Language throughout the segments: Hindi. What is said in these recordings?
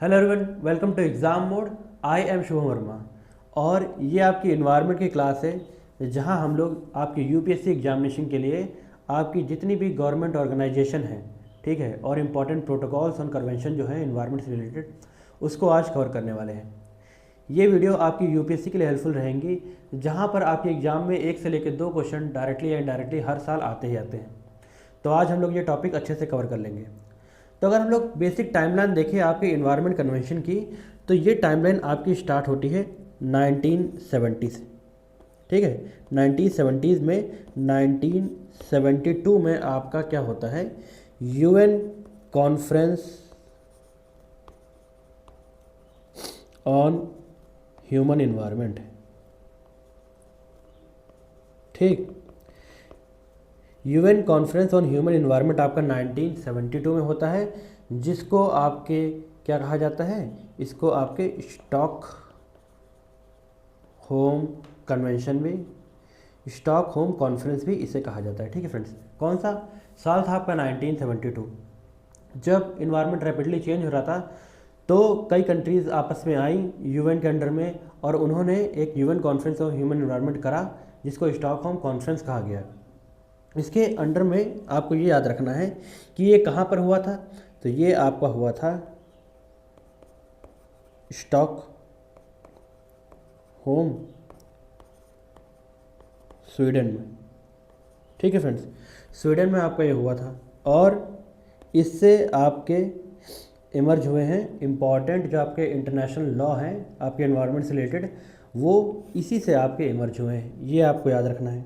Hello everyone, welcome to exam mode. I am Shubham Verma और ये आपकी इन्वायरमेंट की क्लास है जहां हम लोग आपके यूपीएससी एग्जामिनेशन के लिए आपकी जितनी भी गवर्नमेंट ऑर्गेनाइजेशन है, ठीक है, और इम्पॉर्टेंट प्रोटोकॉल्स और कन्वेंशन जो है इन्वायरमेंट से रिलेटेड, उसको आज कवर करने वाले हैं। ये वीडियो आपकी यूपीएससी के लिए हेल्पफुल रहेंगी, जहां पर आपके एग्जाम में एक से लेकर दो क्वेश्चन डायरेक्टली या इनडायरेक्टली हर साल आते ही आते हैं। तो आज हम लोग ये टॉपिक अच्छे से कवर कर लेंगे। तो अगर हम लोग बेसिक टाइमलाइन देखें आपके इन्वायरमेंट कन्वेंशन की, तो ये टाइमलाइन आपकी स्टार्ट होती है 1970 से, ठीक है। 1970s में 1972 में आपका क्या होता है, UN conference on human environment, ठीक। UN conference on human environment आपका 1972 में होता है, जिसको आपके क्या कहा जाता है, इसको आपके स्टॉक होम कन्वेंशन भी, स्टॉक होम कॉन्फ्रेंस भी इसे कहा जाता है, ठीक है फ्रेंड्स। कौन सा साल था आपका? 1972। जब इन्वायरमेंट रैपिडली चेंज हो रहा था तो कई कंट्रीज़ आपस में आई यूएन के अंडर में, और उन्होंने एक UN conference on human environment करा, जिसको स्टॉकहोम कॉन्फ्रेंस कहा गया। इसके अंडर में आपको ये याद रखना है कि ये कहाँ पर हुआ था। तो ये आपका हुआ था स्टॉक होम, स्वीडन में, ठीक है फ्रेंड्स। स्वीडन में आपका ये हुआ था, और इससे आपके इमर्ज हुए हैं इम्पॉर्टेंट जो आपके इंटरनेशनल लॉ हैं आपके एनवायरनमेंट से रिलेटेड, वो इसी से आपके इमर्ज हुए हैं, ये आपको याद रखना है।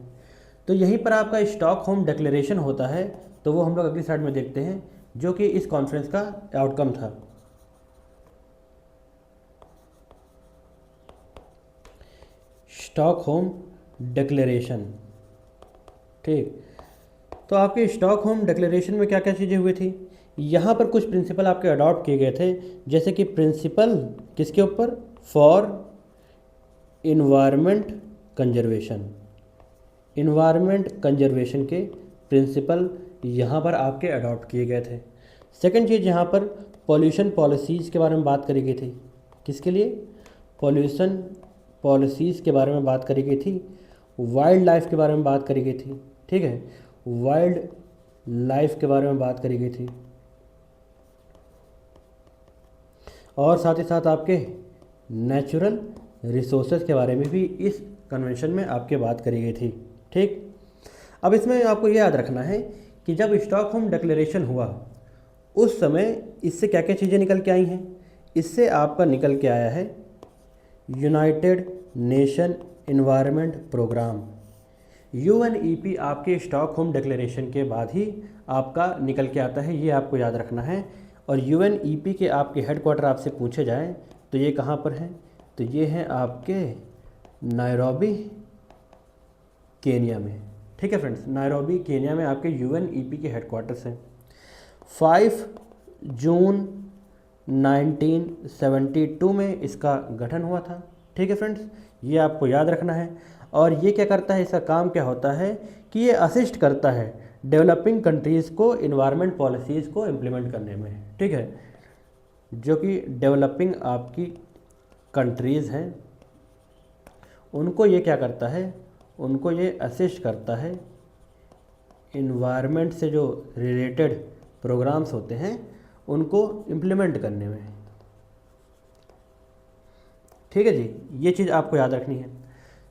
तो यहीं पर आपका स्टॉकहोम डिक्लेरेशन होता है, तो वो हम लोग अगली साइड में देखते हैं, जो कि इस कॉन्फ्रेंस का आउटकम था। स्टॉकहोम डिक्लेरेशन, ठीक। तो आपके स्टॉकहोम डिक्लेरेशन में क्या क्या चीज़ें हुई थी, यहाँ पर कुछ प्रिंसिपल आपके अडॉप्ट किए गए थे, जैसे कि प्रिंसिपल किसके ऊपर, for environment conservation, environment conservation के प्रिंसिपल यहाँ पर आपके अडॉप्ट किए गए थे। सेकंड चीज़, यहाँ पर पॉल्यूशन पॉलिसीज़ के बारे में बात करी गई थी। किसके लिए? पॉल्यूशन पॉलिसीज़ के बारे में बात करी गई थी। वाइल्ड लाइफ के बारे में बात करी गई थी, ठीक है, वाइल्ड लाइफ के बारे में बात करी गई थी। और साथ ही साथ आपके नेचुरल रिसोर्सेज के बारे में भी इस कन्वेंशन में आपके बात करी गई थी, ठीक। अब इसमें आपको ये याद रखना है कि जब स्टॉकहोम डिक्लेरेशन हुआ उस समय इससे क्या क्या चीज़ें निकल के आई हैं। इससे आपका निकल के आया है United Nation Environment Programme, UNEP आपके स्टॉकहोम डिक्लेरेशन के बाद ही आपका निकल के आता है, ये आपको याद रखना है। और यूएनईपी के आपके हेडक्वार्टर आपसे पूछे जाएं तो ये कहाँ पर हैं, तो ये हैं आपके नायरोबी, केनिया में, ठीक है फ्रेंड्स। नायरोबी केनिया में आपके यूएनईपी के हेडक्वार्टर्स हैं। 5 जून 1972 में इसका गठन हुआ था, ठीक है फ्रेंड्स, ये आपको याद रखना है। और ये क्या करता है, इसका काम क्या होता है कि ये असिस्ट करता है डेवलपिंग कंट्रीज़ को इन्वायरमेंट पॉलिसीज़ को इम्प्लीमेंट करने में, ठीक है। जो कि डेवलपिंग आपकी कंट्रीज़ हैं उनको ये क्या करता है, उनको ये असिस्ट करता है इन्वायरमेंट से जो रिलेटेड प्रोग्राम्स होते हैं उनको इम्प्लीमेंट करने में, ठीक है जी। ये चीज़ आपको याद रखनी है।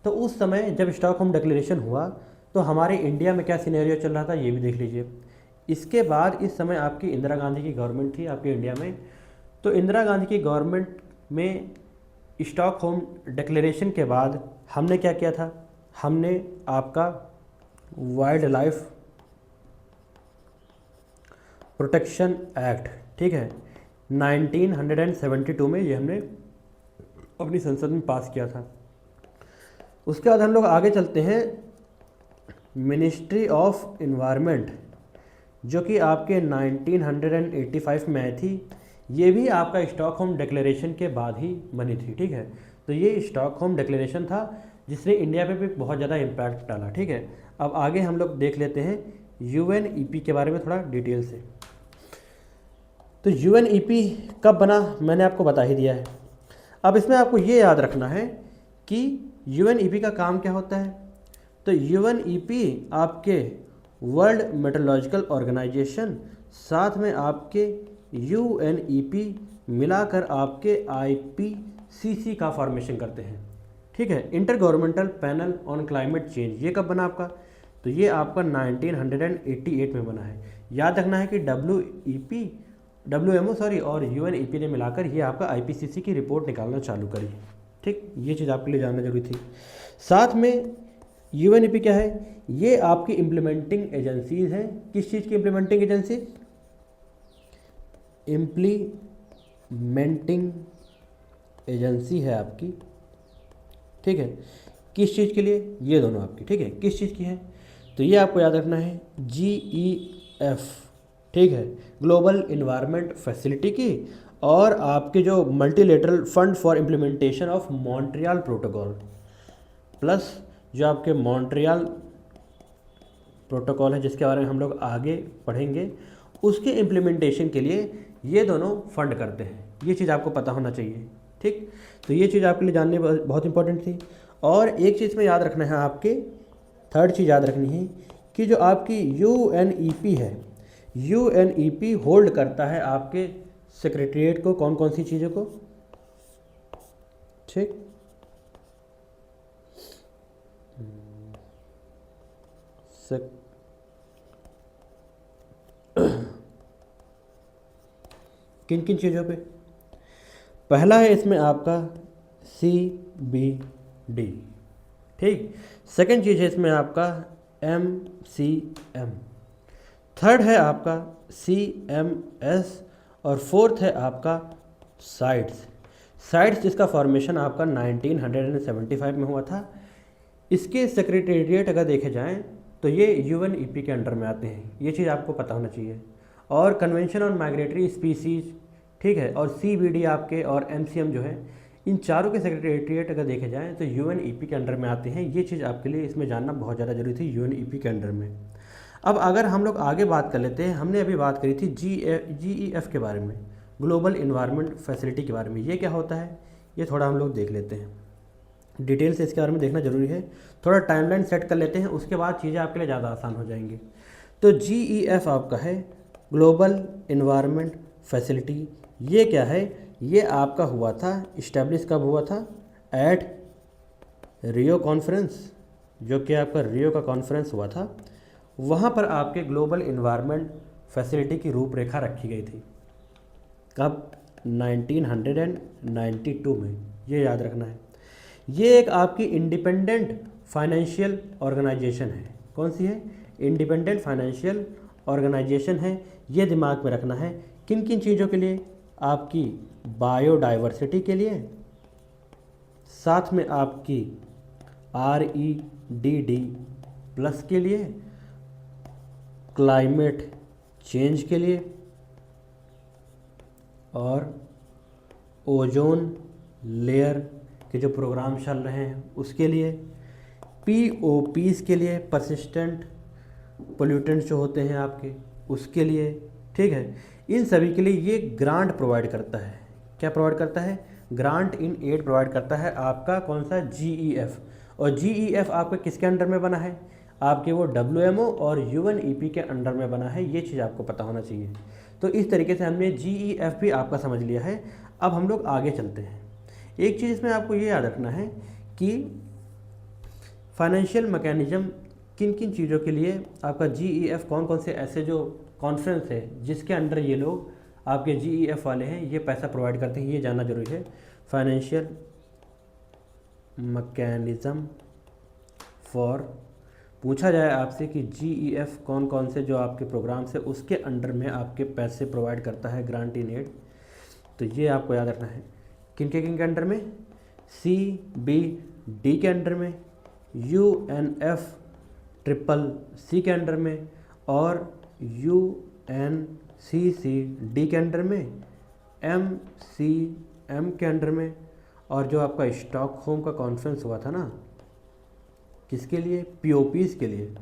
तो उस समय जब स्टॉकहोम डिक्लेरेशन हुआ तो हमारे इंडिया में क्या सिनेरियो चल रहा था, ये भी देख लीजिए। इसके बाद इस समय आपकी इंदिरा गांधी की गवर्नमेंट थी आपके इंडिया में। तो इंदिरा गांधी की गवर्नमेंट में स्टॉकहोम डिक्लेरेशन के बाद हमने क्या किया था, हमने आपका वाइल्ड लाइफ प्रोटेक्शन एक्ट, ठीक है, 1972 में ये हमने अपनी संसद में पास किया था। उसके बाद हम लोग आगे चलते हैं, मिनिस्ट्री ऑफ इन्वायरमेंट, जो कि आपके 1985 में आई थी। ये भी आपका स्टॉकहोम डिक्लेरेशन के बाद ही बनी थी, ठीक है। तो ये स्टॉकहोम डिक्लेरेशन था जिसने इंडिया पे भी बहुत ज़्यादा इम्पैक्ट डाला, ठीक है। अब आगे हम लोग देख लेते हैं यूएनईपी के बारे में थोड़ा डिटेल से। तो यूएनईपी कब बना मैंने आपको बता ही दिया है। अब इसमें आपको ये याद रखना है कि यूएनईपी का काम क्या होता है। तो यूएनईपी आपके वर्ल्ड मेट्रोलॉजिकल ऑर्गेनाइजेशन साथ में आपके यूएनईपी मिलाकर आपके आईपीसीसी का फॉर्मेशन करते हैं। ठीक है, inter governmental panel on climate change, ये कब बना आपका? तो ये आपका 1988 में बना है। याद रखना है कि डब्ल्यूएमओ और यूएनईपी ने मिलाकर ये आपका आईपीसीसी की रिपोर्ट निकालना चालू करी। ठीक, ये चीज़ आपके लिए जानना जरूरी थी। साथ में यूएनईपी क्या है? ये आपकी इम्प्लीमेंटिंग एजेंसीज हैं। किस चीज़ की इम्प्लीमेंटिंग एजेंसी? इम्प्लीमेंटिंग एजेंसी है आपकी। ठीक है, किस चीज़ के लिए? ये दोनों आपकी। ठीक है, किस चीज़ की है? तो ये आपको याद रखना है GEF। ठीक है, ग्लोबल इन्वायरमेंट फैसिलिटी की, और आपके जो multilateral fund for implementation of Montreal protocol, plus जो आपके मॉन्ट्रियल प्रोटोकॉल है जिसके बारे में हम लोग आगे पढ़ेंगे, उसके इम्प्लीमेंटेशन के लिए ये दोनों फंड करते हैं। ये चीज़ आपको पता होना चाहिए। ठीक, तो ये चीज़ आपके लिए जानने बहुत इंपॉर्टेंट थी। और एक चीज़ में याद रखना है आपके, थर्ड चीज़ याद रखनी है कि जो आपकी यूएनईपी है, यूएनईपी होल्ड करता है आपके सेक्रेटरीट को, कौन कौन सी चीज़ों को? ठीक, किन किन चीज़ों पे? पहला है इसमें आपका CBD। ठीक, सेकंड चीज़ है इसमें आपका MCM, थर्ड है आपका CMS, और फोर्थ है आपका साइट्स जिसका फॉर्मेशन आपका 1975 में हुआ था। इसके सेक्रेटेरिएट अगर देखे जाएं तो ये यूएनईपी के अंडर में आते हैं। ये चीज़ आपको पता होना चाहिए। और कन्वेंशन ऑन माइग्रेटरी स्पीसीज, ठीक है, और CBD आपके और MCM जो है, इन चारों के सेक्रेटेरिएट अगर देखे जाएं तो यूएनईपी के अंडर में आते हैं। ये चीज़ आपके लिए इसमें जानना बहुत ज़्यादा जरूरी थी, यूएनईपी के अंडर में। अब अगर हम लोग आगे बात कर लेते हैं, हमने अभी बात करी थी GEF के बारे में, ग्लोबल इन्वायरमेंट फैसिलिटी के बारे में। ये क्या होता है, ये थोड़ा हम लोग देख लेते हैं, डिटेल से इसके बारे में देखना जरूरी है। थोड़ा टाइमलाइन सेट कर लेते हैं, उसके बाद चीज़ें आपके लिए ज़्यादा आसान हो जाएंगी। तो GEF आपका है ग्लोबल इन्वायरमेंट फैसिलिटी। ये क्या है? ये आपका हुआ था, इस्टेब्लिश कब हुआ था? एट रियो कॉन्फ्रेंस, जो कि आपका रियो का कॉन्फ्रेंस हुआ था। वहाँ पर आपके ग्लोबल इन्वायरमेंट फैसिलिटी की रूपरेखा रखी गई थी। कब? 1992 में। ये याद रखना है। ये एक आपकी इंडिपेंडेंट फाइनेंशियल ऑर्गेनाइजेशन है। कौन सी है? इंडिपेंडेंट फाइनेंशियल ऑर्गेनाइजेशन है। ये दिमाग में रखना है। किन किन चीज़ों के लिए? आपकी बायोडाइवर्सिटी के लिए, साथ में आपकी REDD+ के लिए, क्लाइमेट चेंज के लिए, और ओजोन लेयर के जो प्रोग्राम चल रहे हैं उसके लिए, POPs के लिए, परसिस्टेंट पोल्यूटेंट्स जो होते हैं आपके, उसके लिए। ठीक है, इन सभी के लिए ये ग्रांट प्रोवाइड करता है। क्या प्रोवाइड करता है? ग्रांट इन एड प्रोवाइड करता है आपका कौन सा? GEF। और GEF आपके किसके अंडर में बना है? आपके वो WMO और UNEP के अंडर में बना है। ये चीज़ आपको पता होना चाहिए। तो इस तरीके से हमने GEF भी आपका समझ लिया है। अब हम लोग आगे चलते हैं। एक चीज़ इसमें आपको ये याद रखना है कि फाइनेंशियल मैकेनिज्म किन किन चीज़ों के लिए आपका GEF, कौन कौन से ऐसे जो कॉन्फ्रेंस है जिसके अंडर ये लोग आपके GEF वाले हैं ये पैसा प्रोवाइड करते हैं, ये जानना जरूरी है। फाइनेंशियल मैकेनिज्म फॉर, पूछा जाए आपसे कि GEF कौन कौन से जो आपके प्रोग्राम्स है उसके अंडर में आपके पैसे प्रोवाइड करता है, ग्रांट इन एड, तो ये आपको याद रखना है। किन के अंडर में? CBD के अंडर में, UNFCCC के अंडर में, और UNCCD के अंडर में, MCM के अंडर में, और जो आपका स्टॉकहोम का कॉन्फ्रेंस हुआ था ना, किसके लिए? POPs के लिए।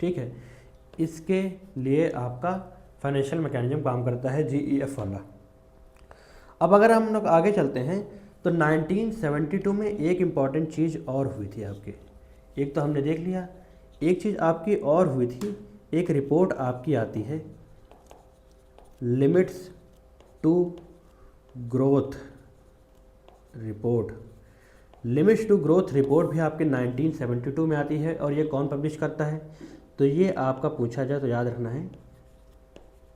ठीक है, इसके लिए आपका फाइनेंशियल मैकेनिज्म काम करता है, GEF वाला। अब अगर हम लोग आगे चलते हैं तो 1972 में एक इम्पॉर्टेंट चीज़ और हुई थी आपके। एक तो हमने देख लिया, एक चीज़ आपकी और हुई थी, एक रिपोर्ट आपकी आती है limits to growth report. Limits to growth report भी आपके 1972 में आती है, और ये कौन पब्लिश करता है? तो ये आपका पूछा जाए तो याद रखना है,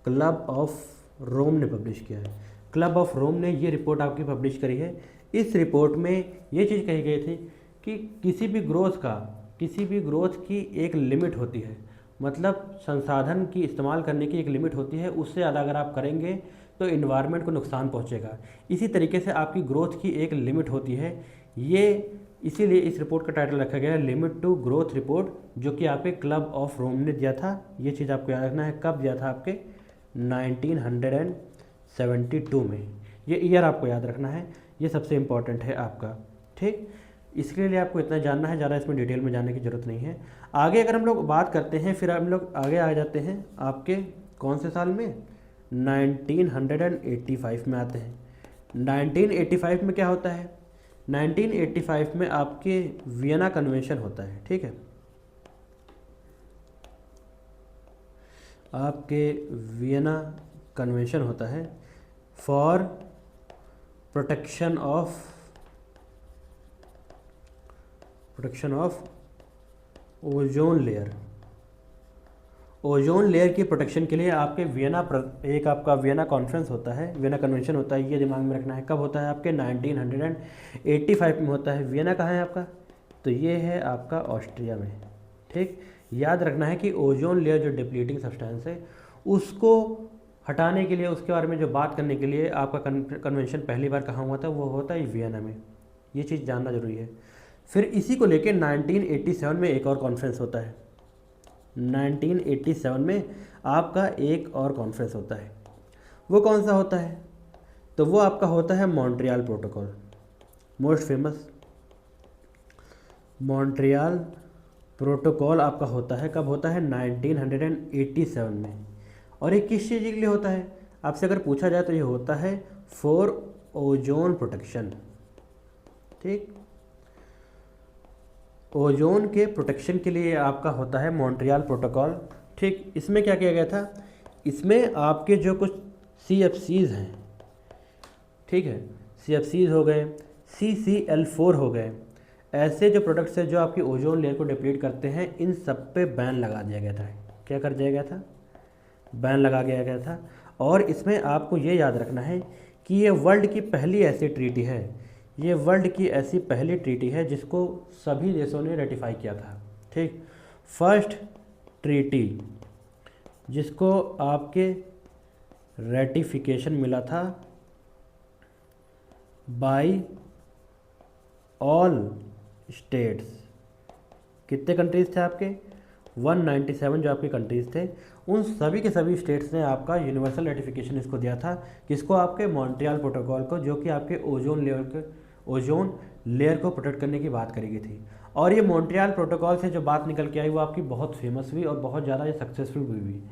क्लब ऑफ रोम ने पब्लिश किया है। क्लब ऑफ रोम ने ये रिपोर्ट आपकी पब्लिश करी है। इस रिपोर्ट में ये चीज़ कही गई थी कि किसी भी ग्रोथ की एक लिमिट होती है, मतलब संसाधन की इस्तेमाल करने की एक लिमिट होती है, उससे ज़्यादा अगर आप करेंगे तो इन्वायरमेंट को नुकसान पहुंचेगा। इसी तरीके से आपकी ग्रोथ की एक लिमिट होती है। ये इसीलिए इस रिपोर्ट का टाइटल रखा गया है लिमिट टू ग्रोथ रिपोर्ट, जो कि आपके क्लब ऑफ रोम ने दिया था। ये चीज़ आपको याद रखना है, कब दिया था? आपके 1972 में। ये ईयर आपको याद रखना है, ये सबसे इम्पॉर्टेंट है आपका, ठीक। इसके लिए आपको इतना जानना है, ज़्यादा इसमें डिटेल में जानने की ज़रूरत नहीं है। आगे अगर हम लोग बात करते हैं, फिर हम लोग आगे आ जाते हैं आपके कौन से साल में? 1985 में आते हैं। 1985 में क्या होता है? 1985 में आपके वियना कन्वेंशन होता है, ठीक है। आपके वियना कन्वेंशन होता है for protection of ozone layer. Ozone layer की प्रोटेक्शन के लिए आपके एक आपका वियना कॉन्फ्रेंस होता है, वियना कन्वेंशन होता है। ये दिमाग में रखना है, कब होता है? आपके 1985 में होता है। वियना कहाँ है आपका? तो ये है आपका ऑस्ट्रिया में, ठीक। याद रखना है कि ओजोन लेयर जो डिप्लीटिंग सब्सटेंस है, उसको हटाने के लिए, उसके बारे में जो बात करने के लिए आपका कन्वेंशन पहली बार कहाँ हुआ था? वो होता है वियना में। ये चीज़ जानना जरूरी है। फिर इसी को लेकर 1987 में एक और कॉन्फ्रेंस होता है। 1987 में आपका एक और कॉन्फ्रेंस होता है। वो कौन सा होता है? तो वो आपका होता है Montreal protocol, most famous Montreal protocol आपका होता है। कब होता है? 1987 में। और ये किस चीज़ के लिए होता है? आपसे अगर पूछा जाए तो ये होता है फॉर ओजोन प्रोटेक्शन, ठीक। ओजोन के प्रोटेक्शन के लिए आपका होता है मॉन्ट्रियल प्रोटोकॉल, ठीक। इसमें क्या किया गया था? इसमें आपके जो कुछ CFCs हैं, ठीक है, CFCs हो गए, CCl4 हो गए, ऐसे जो प्रोडक्ट्स हैं जो आपकी ओजोन लेयर को डिप्लीट करते हैं, इन सब पे बैन लगा दिया गया था। क्या कर दिया गया था? बैन लगा दिया गया था। और इसमें आपको ये याद रखना है कि ये वर्ल्ड की पहली ऐसी ट्रीटी है, ये वर्ल्ड की ऐसी पहली ट्रीटी है जिसको सभी देशों ने रेटिफाई किया था, ठीक। फर्स्ट ट्रीटी जिसको आपके रेटिफिकेशन मिला था बाय ऑल स्टेट्स। कितने कंट्रीज़ थे आपके? 197 जो आपके कंट्रीज़ थे, उन सभी के सभी स्टेट्स ने आपका यूनिवर्सल रेटिफिकेशन इसको दिया था। किसको? आपके मॉन्ट्रियल प्रोटोकॉल को, जो कि आपके ओजोन लेयर को प्रोटेक्ट करने की बात करी गई थी। और ये मॉन्ट्रियल प्रोटोकॉल से जो बात निकल के आई वो आपकी बहुत फेमस हुई और बहुत ज़्यादा ये सक्सेसफुल हुई।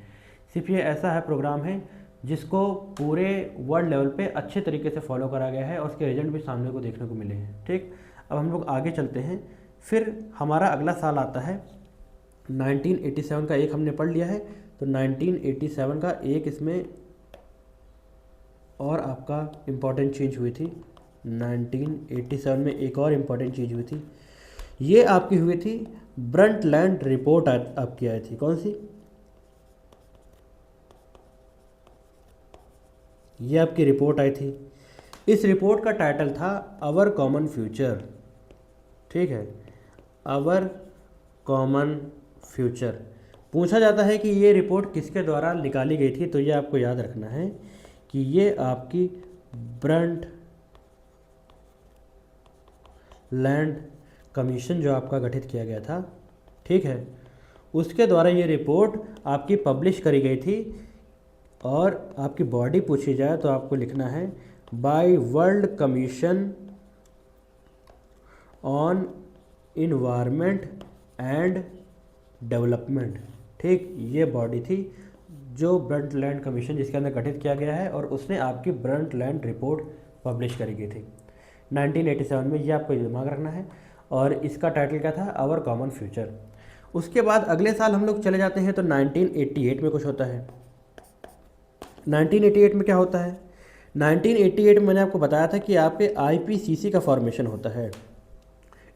सिर्फ ये ऐसा है प्रोग्राम है जिसको पूरे वर्ल्ड लेवल पे अच्छे तरीके से फॉलो करा गया है और उसके रिजल्ट भी सामने को देखने को मिले हैं, ठीक। अब हम लोग आगे चलते हैं। फिर हमारा अगला साल आता है 1987 का, एक हमने पढ़ लिया है। तो 1987 का एक इसमें और आपका इम्पॉर्टेंट चीज़ हुई थी। 1987 में एक और इम्पॉर्टेंट चीज़ हुई थी, ये आपकी हुई थी ब्रंटलैंड रिपोर्ट आपकी आई थी। कौन सी? ये आपकी रिपोर्ट आई थी। इस रिपोर्ट का टाइटल था आवर कॉमन फ्यूचर, ठीक है, आवर कॉमन फ्यूचर। पूछा जाता है कि ये रिपोर्ट किसके द्वारा निकाली गई थी, तो ये आपको याद रखना है कि ये आपकी ब्रंटलैंड कमीशन जो आपका गठित किया गया था, ठीक है, उसके द्वारा ये रिपोर्ट आपकी पब्लिश करी गई थी। और आपकी बॉडी पूछी जाए तो आपको लिखना है by World Commission on Environment and Development, ठीक। ये बॉडी थी जो ब्रंटलैंड कमीशन जिसके अंदर गठित किया गया है, और उसने आपकी ब्रंटलैंड रिपोर्ट पब्लिश करी गई थी 1987 में। ये आपको दिमाग रखना है। और इसका टाइटल क्या था? Our common future. उसके बाद अगले साल हम लोग चले जाते हैं तो 1988 में कुछ होता है। 1988 में क्या होता है? 1988 में मैंने आपको बताया था कि आपके आईपीसीसी का फॉर्मेशन होता है,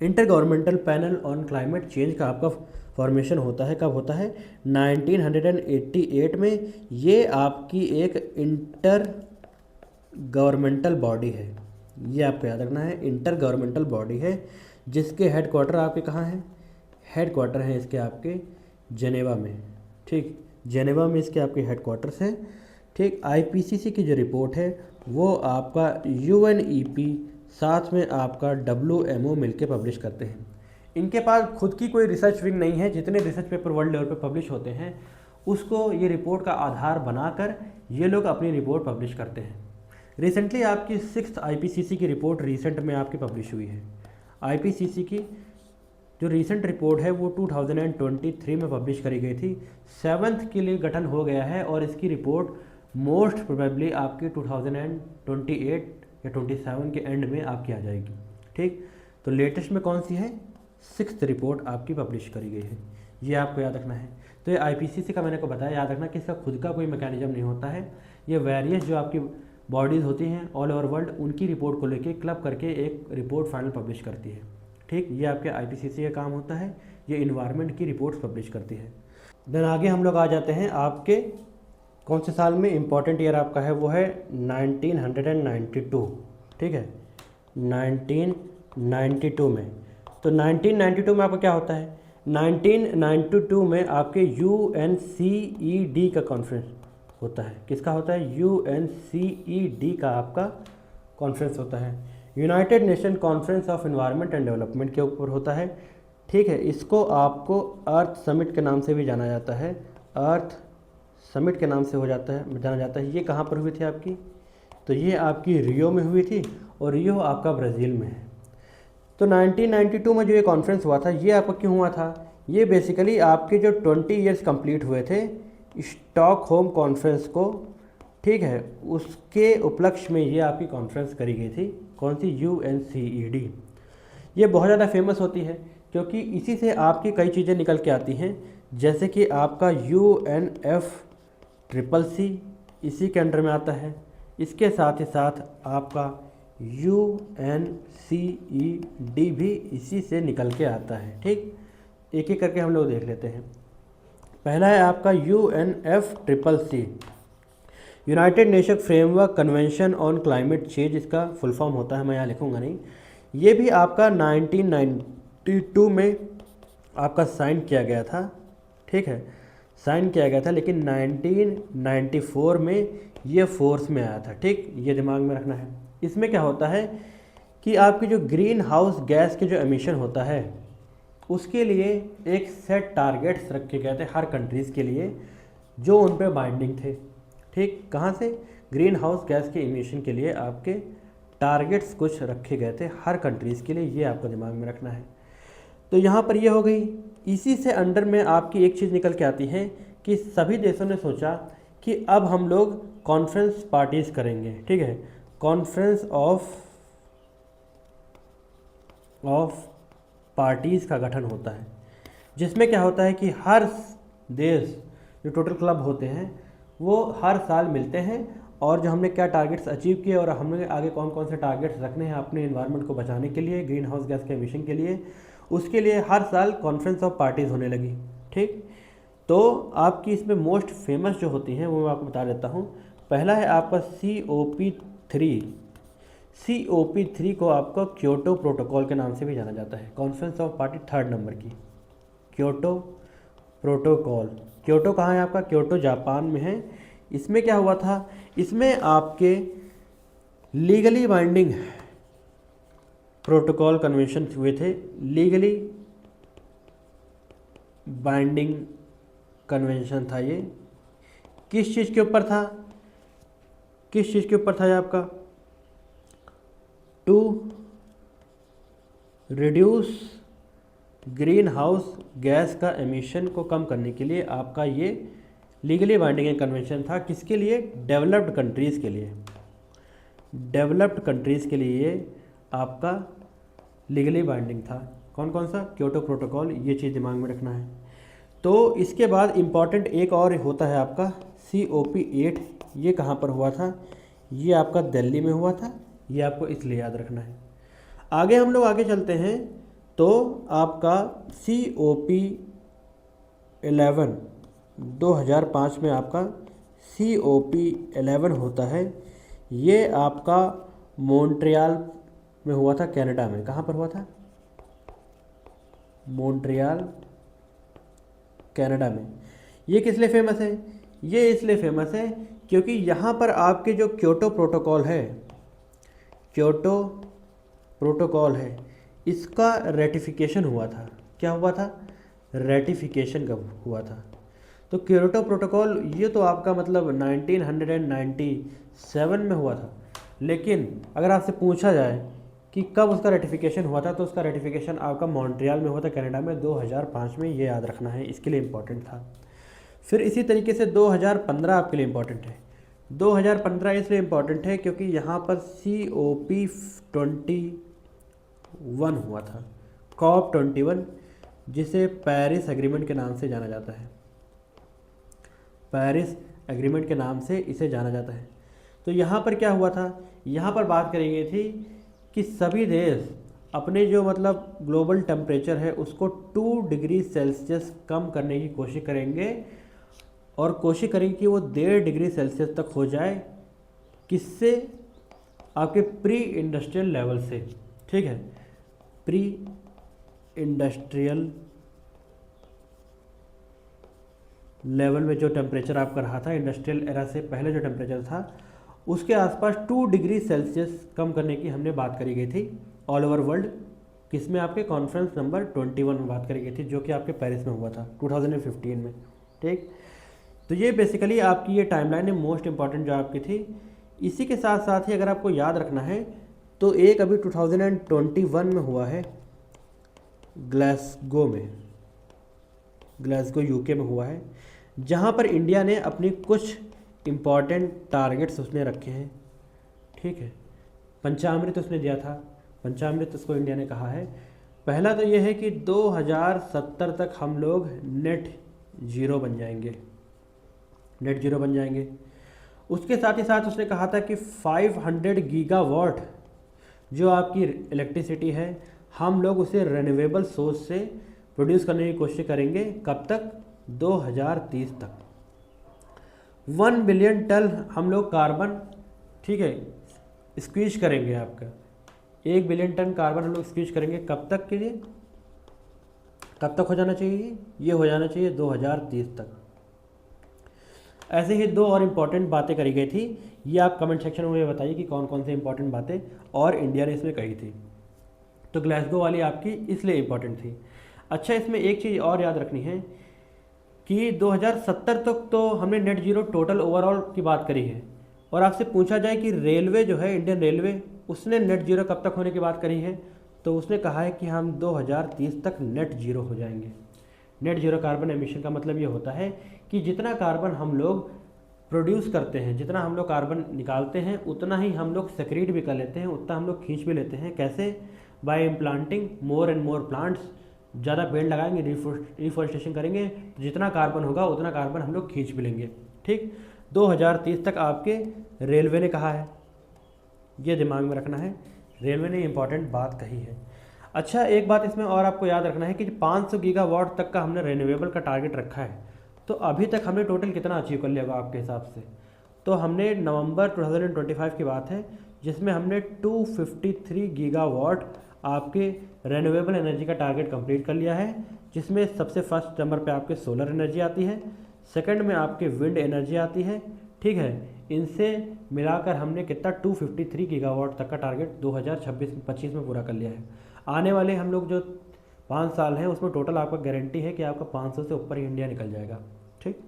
inter governmental panel on climate change का आपका फॉर्मेशन होता है। कब होता है? 1988 में। ये आपकी एक इंटर गवर्नमेंटल बॉडी है, ये आपको याद रखना है, इंटर गवर्नमेंटल बॉडी है, जिसके हेड क्वार्टर आपके कहाँ हैं? हेड क्वार्टर हैं इसके आपके जेनेवा में। ठीक, जेनेवा में इसके आपके हेड क्वार्टर्स हैं। ठीक, आईपीसीसी की जो रिपोर्ट है वो आपका यूएनईपी साथ में आपका डब्ल्यूएमओ मिलके पब्लिश करते हैं। इनके पास खुद की कोई रिसर्च विंग नहीं है। जितने रिसर्च पेपर वर्ल्ड लेवल पे पब्लिश होते हैं उसको ये रिपोर्ट का आधार बनाकर ये लोग अपनी रिपोर्ट पब्लिश करते हैं। रिसेंटली आपकी 6th आईपीसीसी की रिपोर्ट रिसेंट में आपकी पब्लिश हुई है। आईपीसीसी की जो रीसेंट रिपोर्ट है वो 2023 में पब्लिश करी गई थी। 7th के लिए गठन हो गया है और इसकी रिपोर्ट मोस्ट प्रोबेबली आपकी 2028 या 27 के एंड में आपकी आ जाएगी। ठीक, तो लेटेस्ट में कौन सी है? 6th रिपोर्ट आपकी पब्लिश करी गई है, ये आपको याद रखना है। तो ये आईपीसीसी का मैंने को बताया, याद रखना कि इसका खुद का कोई मैकेनिज्म नहीं होता है। ये वेरियस जो आपकी बॉडीज़ होती हैं ऑल ओवर वर्ल्ड, उनकी रिपोर्ट को लेके क्लब करके एक रिपोर्ट फाइनल पब्लिश करती है। ठीक, ये आपके आईपीसीसी का काम होता है, ये इन्वायरमेंट की रिपोर्ट्स पब्लिश करती है। देन आगे हम लोग आ जाते हैं आपके कौन से साल में? इंपॉर्टेंट ईयर आपका है वो है 1992। ठीक है, 1992 में। तो 1992 में आपका क्या होता है? 1992 में आपके यूएनसीईडी का कॉन्फ्रेंस होता है। किसका होता है? यूएनसीईडी का आपका कॉन्फ्रेंस होता है, United Nation conference of environment and development के ऊपर होता है। ठीक है, इसको आपको अर्थ समिट के नाम से भी जाना जाता है, अर्थ समिट के नाम से जाना जाता है। ये कहाँ पर हुई थी आपकी? तो ये आपकी रियो में हुई थी, और रियो आपका ब्राज़ील में है। तो 1992 में जो ये कॉन्फ्रेंस हुआ था, ये आपका क्यों हुआ था? ये बेसिकली आपके जो 20 ईयर्स कंप्लीट हुए थे स्टॉकहोम कॉन्फ्रेंस को, ठीक है, उसके उपलक्ष्य में ये आपकी कॉन्फ्रेंस करी गई थी। कौन सी? यूएनसीईडी। ये बहुत ज़्यादा फेमस होती है क्योंकि इसी से आपकी कई चीज़ें निकल के आती हैं, जैसे कि आपका UNFCCC इसी के अंडर में आता है। इसके साथ ही साथ आपका UNCED भी इसी से निकल के आता है। ठीक, एक एक करके हम लोग देख लेते हैं। पहला है आपका UNFCCC, United nation framework convention on climate change, इसका फुल फॉर्म होता है, मैं यहाँ लिखूँगा नहीं। ये भी आपका 1992 में आपका साइन किया गया था। ठीक है, साइन किया गया था, लेकिन 1994 में ये फोर्स में आया था। ठीक, ये दिमाग में रखना है। इसमें क्या होता है कि आपकी जो ग्रीन हाउस गैस के जो एमिशन होता है उसके लिए एक सेट टारगेट्स रखे गए थे हर कंट्रीज़ के लिए, जो उन पे बाइंडिंग थे। ठीक, कहाँ से? ग्रीन हाउस गैस के एमिशन के लिए आपके टारगेट्स कुछ रखे गए थे हर कंट्रीज़ के लिए, ये आपको दिमाग में रखना है। तो यहाँ पर ये हो गई। इसी से अंडर में आपकी एक चीज़ निकल के आती है कि सभी देशों ने सोचा कि अब हम लोग कॉन्फ्रेंस पार्टीज़ करेंगे। ठीक है, कॉन्फ्रेंस ऑफ पार्टीज़ का गठन होता है, जिसमें क्या होता है कि हर देश जो टोटल क्लब होते हैं वो हर साल मिलते हैं, और जो हमने क्या टारगेट्स अचीव किए और हमने आगे कौन कौन से टारगेट्स रखने हैं अपने इन्वायरमेंट को बचाने के लिए, ग्रीन हाउस गैस के एमिशन के लिए, उसके लिए हर साल कॉन्फ्रेंस ऑफ पार्टीज़ होने लगी। ठीक, तो आपकी इसमें मोस्ट फेमस जो होती हैं वो मैं आपको बता देता हूँ। पहला है आपका COP3। COP3 को आपका क्योटो प्रोटोकॉल के नाम से भी जाना जाता है, conference of party 3rd number की, क्योटो प्रोटोकॉल। क्योटो कहाँ है आपका? क्योटो जापान में है। इसमें क्या हुआ था? इसमें आपके लीगली बाइंडिंग प्रोटोकॉल कन्वेंशन हुए थे, लीगली बाइंडिंग कन्वेंशन था ये। किस चीज़ के ऊपर था? किस चीज़ के ऊपर था ये आपका? To reduce green house gas का एमिशन को कम करने के लिए आपका ये लीगली बाइंडिंग कन्वेंशन था किसके लिए? डेवलप्ड कंट्रीज़ के लिए। डेवलप्ड कंट्रीज़ के लिए आपका लीगली बाइंडिंग था। कौन कौन सा? क्योटो प्रोटोकॉल, ये चीज़ दिमाग में रखना है। तो इसके बाद इम्पॉर्टेंट एक और होता है आपका COP8। ये कहाँ पर हुआ था? ये आपका दिल्ली में हुआ था। ये आपको इसलिए याद रखना है। आगे हम लोग आगे चलते हैं तो आपका COP11 2005 में आपका COP11 होता है। ये आपका मॉन्ट्रियल में हुआ था, कनाडा में। कहाँ पर हुआ था? मॉन्ट्रियल, कनाडा में। ये किस लिए फेमस है? ये इसलिए फेमस है क्योंकि यहाँ पर आपके जो क्योटो प्रोटोकॉल है, क्योटो प्रोटोकॉल है, इसका रेटिफिकेशन हुआ था। क्या हुआ था? रेटिफिकेशन कब हुआ था? तो क्योटो प्रोटोकॉल ये तो आपका मतलब 1997 में हुआ था। लेकिन अगर आपसे पूछा जाए कि कब उसका रेटिफिकेशन हुआ था, तो उसका रेटिफिकेशन आपका मॉन्ट्रियल में हुआ था, कनाडा में, 2005 में। ये याद रखना है, इसके लिए इम्पोर्टेंट था। फिर इसी तरीके से 2015 आपके लिए इम्पोर्टेंट है। 2015 इसलिए इम्पोर्टेंट है क्योंकि यहाँ पर COP21 हुआ था, COP21, जिसे पेरिस एग्रीमेंट के नाम से जाना जाता है। पेरिस एग्रीमेंट के नाम से इसे जाना जाता है। तो यहाँ पर क्या हुआ था? यहाँ पर बात करी गई थी कि सभी देश अपने जो मतलब ग्लोबल टेम्परेचर है उसको 2 डिग्री सेल्सियस कम करने की कोशिश करेंगे, और कोशिश करेंगे कि वो 1.5 डिग्री सेल्सियस तक हो जाए। किससे? आपके प्री इंडस्ट्रियल लेवल से। ठीक है, प्री इंडस्ट्रियल लेवल में जो टेम्परेचर आपका रहा था, इंडस्ट्रियल एरा से पहले जो टेम्परेचर था, उसके आसपास 2 डिग्री सेल्सियस कम करने की हमने बात करी गई थी ऑल ओवर वर्ल्ड। किसमें? आपके कॉन्फ्रेंस नंबर 21 में बात करी गई थी, जो कि आपके पेरिस में हुआ था 2015 में। ठीक, तो ये बेसिकली आपकी ये टाइमलाइन है मोस्ट इंपॉर्टेंट जो आपकी थी। इसी के साथ साथ ही अगर आपको याद रखना है तो एक अभी 2021 में हुआ है ग्लासगो में, ग्लासगो यूके में हुआ है, जहाँ पर इंडिया ने अपनी कुछ इम्पॉर्टेंट टारगेट्स उसने रखे हैं। ठीक है, पंचामृत उसने दिया था, पंचामृत उसको इंडिया ने कहा है। पहला तो ये है कि 2070 तक हम लोग नेट ज़ीरो बन जाएंगे, नेट ज़ीरो बन जाएंगे। उसके साथ ही साथ उसने कहा था कि 500 गीगावाट जो आपकी इलेक्ट्रिसिटी है, हम लोग उसे रिन्यूएबल सोर्स से प्रोड्यूस करने की कोशिश करेंगे। कब तक? 2030 तक। 1 बिलियन टन हम लोग कार्बन, ठीक है, स्क्वीज करेंगे। आपका 1 बिलियन टन कार्बन हम लोग स्क्वीज करेंगे। कब तक के लिए? कब तक हो जाना चाहिए? ये हो जाना चाहिए 2030 तक। ऐसे ही 2 और इम्पॉर्टेंट बातें करी गई थी। ये आप कमेंट सेक्शन में बताइए कि कौन कौन से इंपॉर्टेंट बातें और इंडिया ने इसमें कही थी। तो ग्लासगो वाली आपकी इसलिए इम्पॉर्टेंट थी। अच्छा, इसमें एक चीज़ और याद रखनी है कि 2070 तक तो हमने नेट जीरो टोटल ओवरऑल की बात करी है, और आपसे पूछा जाए कि रेलवे जो है, इंडियन रेलवे, उसने नेट जीरो कब तक होने की बात करी है, तो उसने कहा है कि हम 2030 तक नेट जीरो हो जाएंगे। नेट जीरो कार्बन एमिशन का मतलब ये होता है कि जितना कार्बन हम लोग प्रोड्यूस करते हैं, जितना हम लोग कार्बन निकालते हैं, उतना ही हम लोग सेक्रीट भी कर लेते हैं, उतना हम लोग खींच भी लेते हैं। कैसे? By implanting more and more plants. ज़्यादा पेड़ लगाएंगे, रिफॉरेस्टेशन करेंगे, तो जितना कार्बन होगा उतना कार्बन हम लोग खींच भी लेंगे। ठीक, 2030 तक आपके रेलवे ने कहा है, ये दिमाग में रखना है, रेलवे ने इंपॉर्टेंट बात कही है। अच्छा, एक बात इसमें और आपको याद रखना है कि 500 गीगावाट तक का हमने रिन्यूएबल का टारगेट रखा है। तो अभी तक हमने टोटल कितना अचीव कर लिया होगा आपके हिसाब से? तो हमने नवंबर 2025 की बात है, जिसमें हमने 253 गीगावाट आपके रिन्यूएबल एनर्जी का टारगेट कंप्लीट कर लिया है, जिसमें सबसे फर्स्ट नंबर पे आपके सोलर एनर्जी आती है, सेकंड में आपके विंड एनर्जी आती है। ठीक है, इनसे मिलाकर हमने कितना 253 गीगावाट तक का टारगेट 2026-25 में पूरा कर लिया है। आने वाले हम लोग जो 5 साल हैं उसमें टोटल आपका गारंटी है कि आपका 500 से ऊपर ही इंडिया निकल जाएगा। ठीक,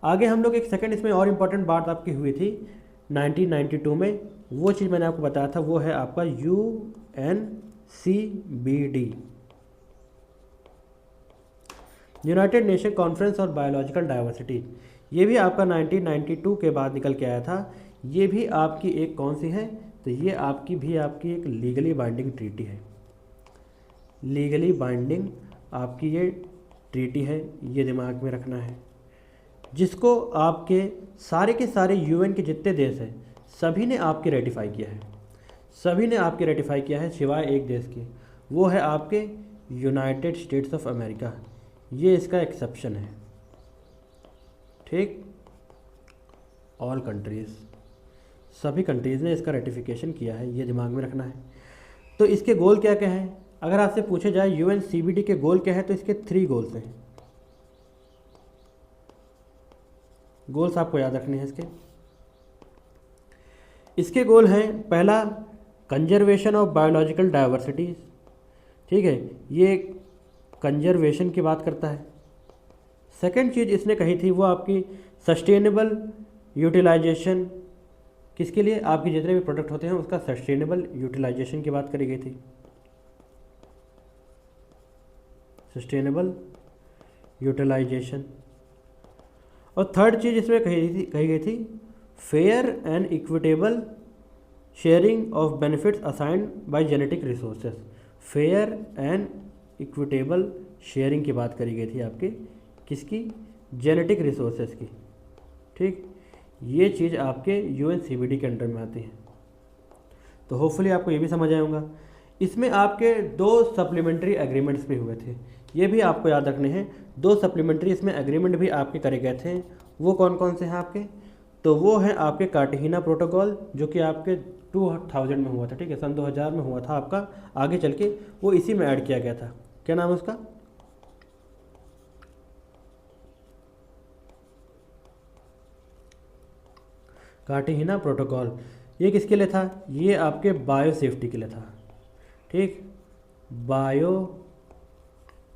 आगे हम लोग एक सेकंड इसमें और इम्पॉर्टेंट बात आपकी हुई थी 1992 में, वो चीज़ मैंने आपको बताया था, वो है आपका UNCBD। United Nation conference on biological diversity, ये भी आपका 1992 के बाद निकल के आया था। ये भी आपकी एक कौन सी है, तो ये आपकी एक लीगली बाइंडिंग ट्रीटी है। लीगली बाइंडिंग आपकी ये ट्रीटी है, ये दिमाग में रखना है, जिसको आपके सारे के सारे यूएन के जितने देश हैं सभी ने आपके रेटिफाई किया है, सभी ने आपके रेटिफाई किया है सिवाय एक देश के, वो है आपके यूनाइटेड स्टेट्स ऑफ अमेरिका। ये इसका एक्सेप्शन है, ठीक। ऑल कंट्रीज़, सभी कंट्रीज़ ने इसका रेटिफिकेशन किया है, ये दिमाग में रखना है। तो इसके गोल क्या क्या हैं, अगर आपसे पूछे जाए यूएनसीबीडी के गोल क्या है, तो इसके 3 गोल्स हैं। गोल्स आपको याद रखने हैं इसके गोल हैं, पहला कंजर्वेशन ऑफ बायोलॉजिकल डाइवर्सिटीज, ठीक है, ये कंजर्वेशन की बात करता है। सेकंड चीज़ इसने कही थी वो आपकी सस्टेनेबल यूटिलाइजेशन, किसके लिए, आपके जितने भी प्रोडक्ट होते हैं उसका सस्टेनेबल यूटिलाइजेशन की बात करी गई थी, सस्टेनेबल यूटिलाइजेशन। और थर्ड चीज़ इसमें कही गई थी fair and equitable sharing of benefits assigned by genetic resources. Fair and equitable sharing की बात करी गई थी आपके किसकी, जेनेटिक रिसोर्सेज की, ठीक। ये चीज़ आपके यूएनसीबीडी के अंडर में आती है। तो होपफुली आपको ये भी समझ आया होगा। इसमें आपके 2 सप्लीमेंट्री एग्रीमेंट्स भी हुए थे, ये भी आपको याद रखने हैं। 2 सप्लीमेंट्री इसमें एग्रीमेंट भी आपके करे गए थे। वो कौन कौन से हैं आपके, तो वो है आपके कार्टेगिना प्रोटोकॉल जो कि आपके 2000 में हुआ था, ठीक है, सन 2000 में हुआ था आपका, आगे चल के वो इसी में ऐड किया गया था। क्या नाम है उसका, कार्टेगिना प्रोटोकॉल। ये किसके लिए था, ये आपके बायो सेफ्टी के लिए था, ठीक, बायो